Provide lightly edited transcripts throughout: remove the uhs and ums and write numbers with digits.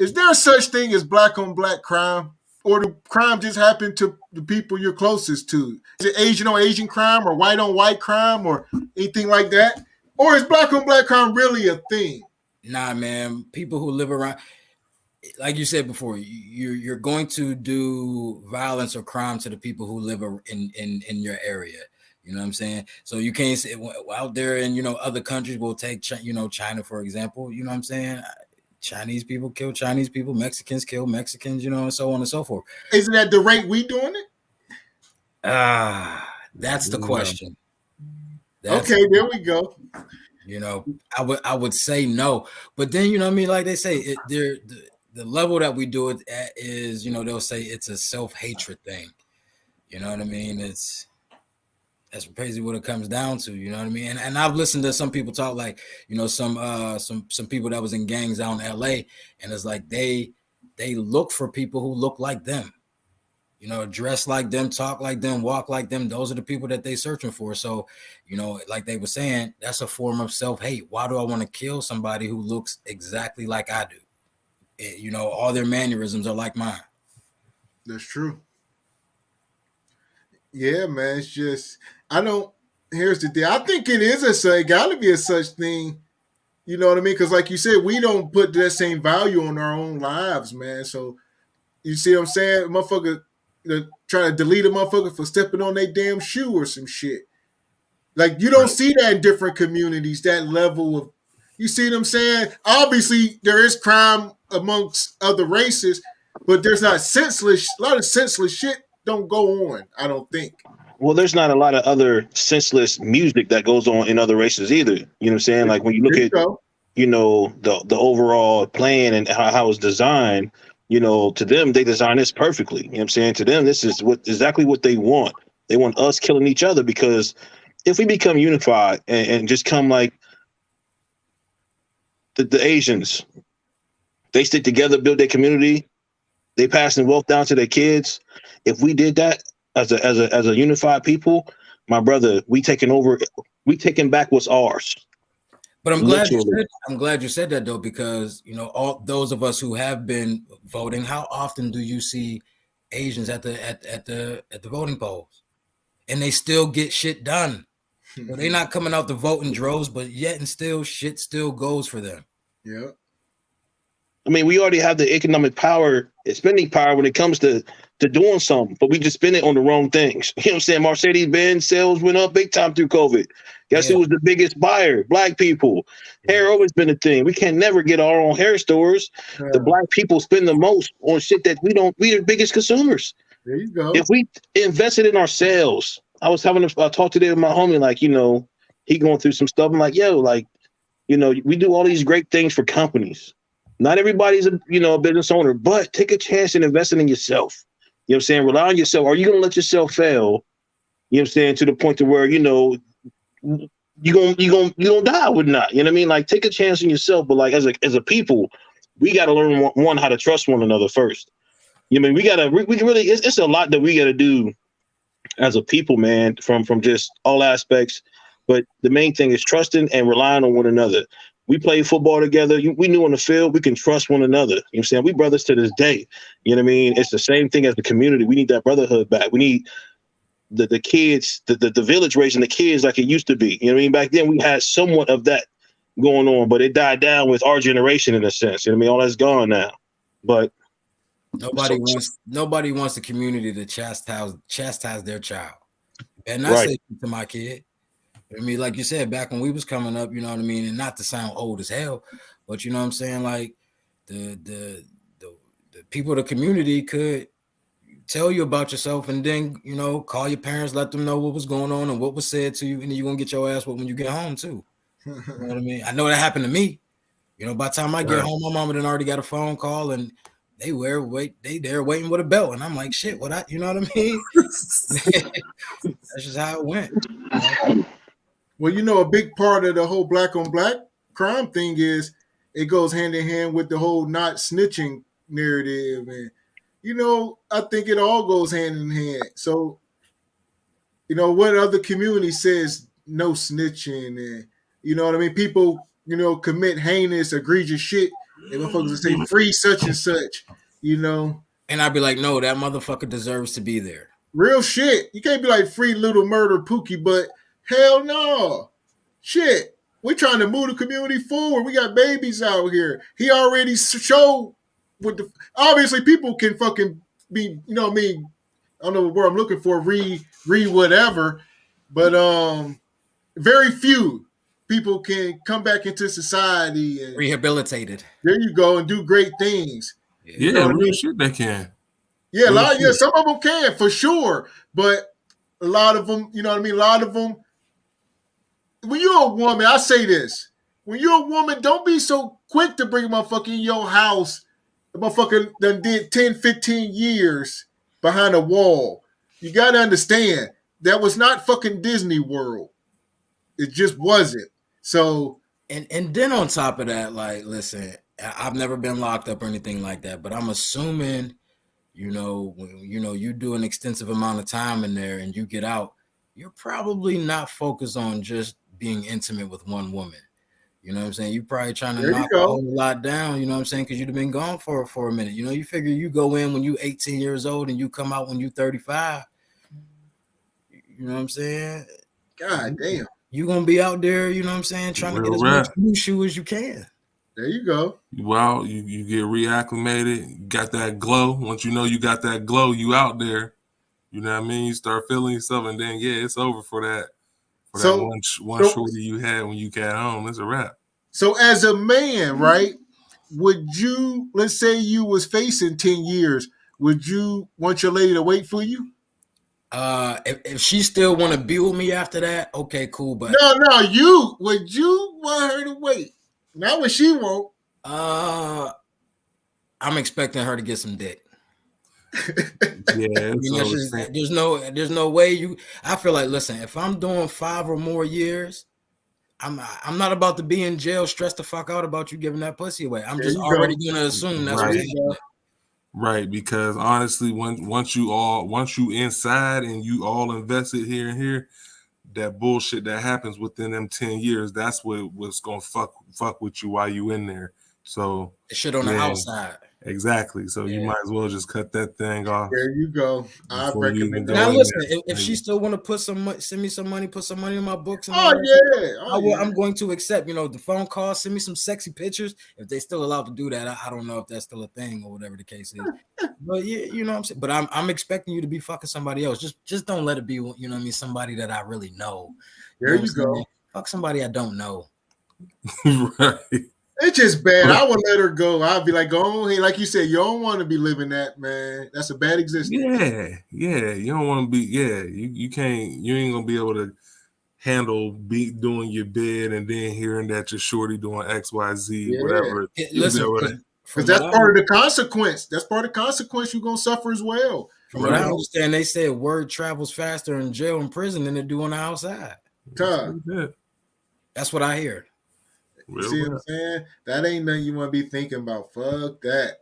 is there such thing as black on black crime? Or do crime just happen to the people you're closest to? Is it Asian on Asian crime or white on white crime or anything like that? Or is black on black crime really a thing? Nah, man. People who live around, like you said before, you're going to do violence or crime to the people who live in your area. You know what I'm saying? So you can't say out there in, you know, other countries. We'll take, you know, China, for example. You know what I'm saying? Chinese people kill Chinese people, Mexicans kill Mexicans, you know, and so on and so forth. Isn't that the rate we doing it? That's the question. Okay, there we go. You know, I would say no, but then, you know what I mean? Like they say, the level that we do it at is, you know, they'll say it's a self-hatred thing. You know what I mean? That's crazy what it comes down to, you know what I mean? And I've listened to some people talk, like, you know, some people that was in gangs out in LA, and it's like they look for people who look like them, you know, dress like them, talk like them, walk like them. Those are the people that they searching for. So, you know, like they were saying, that's a form of self-hate. Why do I want to kill somebody who looks exactly like I do? You know, all their mannerisms are like mine. That's true. Yeah, man. It's just, here's the thing. I think it got to be a such thing. You know what I mean? Because like you said, we don't put that same value on our own lives, man. So you see what I'm saying? Motherfucker trying to delete a motherfucker for stepping on their damn shoe or some shit. Like, you don't see that in different communities, that level of, you see what I'm saying? Obviously, there is crime amongst other races, but there's not a lot of senseless shit don't go on, I don't think. Well, there's not a lot of other senseless music that goes on in other races either. You know what I'm saying? Like when you look at, you know, the overall plan and how it's designed, you know, to them, they design this perfectly. You know what I'm saying? To them, this is exactly what they want. They want us killing each other, because if we become unified and just come like the Asians, they stick together, build their community, they passing wealth down to their kids. If we did that as a unified people, my brother, we taking back what's ours. But I'm glad you said that, though, because, you know, all those of us who have been voting, how often do you see Asians at the voting polls? And they still get shit done. So they're not coming out to vote in droves, but yet and still shit still goes for them. Yeah. I mean, we already have the economic power, spending power when it comes to doing something, but we just spend it on the wrong things. You know what I'm saying? Mercedes-Benz sales went up big time through COVID. Guess who was the biggest buyer? Black people. Hair always been a thing. We can never get our own hair stores. The black people spend the most on shit that we are the biggest consumers. There you go. If we invested in ourselves, I was having a talk today with my homie, like, you know, he going through some stuff. I'm like, yo, like, you know, we do all these great things for companies. Not everybody's a business owner, but take a chance and invest in yourself. You know what I'm saying? Rely on yourself. Are you going to let yourself fail? You know what I'm saying? To the point to where, you know, you're gonna die with not. You know what I mean? Like, take a chance on yourself. But like as a people, we got to learn one how to trust one another first. You know, I mean, we can really, it's a lot that we got to do as a people, man, from just all aspects. But the main thing is trusting and relying on one another. We played football together. We knew on the field we can trust one another. You know what I'm saying? We brothers to this day. You know what I mean? It's the same thing as the community. We need that brotherhood back. We need the kids, the village raising the kids like it used to be. You know what I mean? Back then we had somewhat of that going on, but it died down with our generation in a sense. You know what I mean? All that's gone now. But nobody wants the community to chastise their child. And I say to my kid, I mean, like you said, back when we was coming up, you know what I mean, and not to sound old as hell, but you know what I'm saying, like the people of the community could tell you about yourself, and then, you know, call your parents, let them know what was going on and what was said to you, and then you're gonna get your ass whooped when you get home too. You know what I mean? I know that happened to me. You know, by the time I get home, my mama had already got a phone call, and they there waiting with a belt, and I'm like, shit, you know what I mean? That's just how it went. You know? Well, you know, a big part of the whole black on black crime thing is it goes hand in hand with the whole not snitching narrative. And, you know, I think it all goes hand in hand. So, you know, what other community says no snitching? And, you know what I mean? People, you know, commit heinous, egregious shit They motherfuckers would say free such and such, you know. And I'd be like, no, that motherfucker deserves to be there. Real shit. You can't be like free little murder Pookie, but hell no. Shit. We're trying to move the community forward. We got babies out here. He already showed with the obviously people can fucking be, you know what I mean? I don't know what word I'm looking for, re whatever, but very few people can come back into society and rehabilitated. There you go, and do great things. Yeah, real shit they can. Yeah, some of them can for sure, but a lot of them, you know what I mean? A lot of them. When you're a woman, I say this: when you're a woman, don't be so quick to bring a motherfucker in your house. The motherfucker done did 10, 15 years behind a wall. You got to understand that was not fucking Disney World. It just wasn't. So, and then on top of that, like, listen, I've never been locked up or anything like that, but I'm assuming, you know, when you do an extensive amount of time in there and you get out, you're probably not focused on just being intimate with one woman. You know what I'm saying? You're probably trying to knock a whole lot down, you know what I'm saying? Because you've been gone for a minute. You know, you figure you go in when you're 18 years old and you come out when you're 35. You know what I'm saying? God damn. You're going to be out there, you know what I'm saying, trying to get as much new shoe as you can. There you go. Well, you get reacclimated, you got that glow. Once you know you got that glow, you out there. You know what I mean? You start feeling yourself, and then, yeah, it's over for that. That one shorty you had when you got home. It's a wrap. So as a man, right, would you, let's say you was facing 10 years, would you want your lady to wait for you? If she still want to be with me after that, okay, cool. But would you want her to wait? Not when she won't. I'm expecting her to get some dick. Yeah, there's no way I feel like, listen, if I'm doing 5 or more years, I'm not about to be in jail stressed the fuck out about you giving that pussy away. I'm just already gonna assume that's right. What's happening. Right, because honestly, once you inside and you all invested here and here, that bullshit that happens within them 10 years, that's what's gonna fuck with you while you in there. So shit on the outside. Exactly. So you might as well just cut that thing off. There you go. I recommend that. Now listen, if she still want to send me some money, put some money in my books. And I'm going to accept. You know, the phone call, send me some sexy pictures. If they still allowed to do that, I don't know if that's still a thing or whatever the case is. But yeah, you know what I'm saying. But I'm expecting you to be fucking somebody else. Just don't let it be. You know what I mean? Somebody that I really know. There you go. Fuck somebody I don't know. Right. It's just bad. I would let her go. I'd be like, go ahead. Like you said, you don't want to be living that, man. That's a bad existence. Yeah. You don't want to be. Yeah, you can't. You ain't gonna be able to handle doing your bid and then hearing that your shorty doing X, Y, Z, whatever. Listen, because that's part of the consequence. That's part of the consequence you're gonna suffer as well. From what I understand, they say word travels faster in jail and prison than it do on the outside. That's what I hear. See what I'm saying? That ain't nothing you want to be thinking about. Fuck that.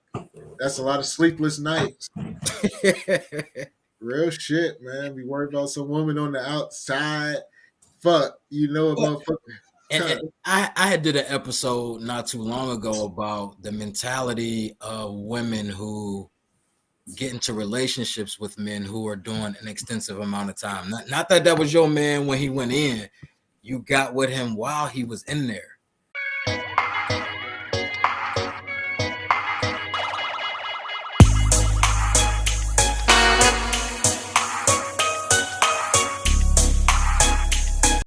That's a lot of sleepless nights. Real shit, man. Be worried about some woman on the outside. Fuck, you know about fucking. And I had did an episode not too long ago about the mentality of women who get into relationships with men who are doing an extensive amount of time. Not that was your man when he went in. You got with him while he was in there.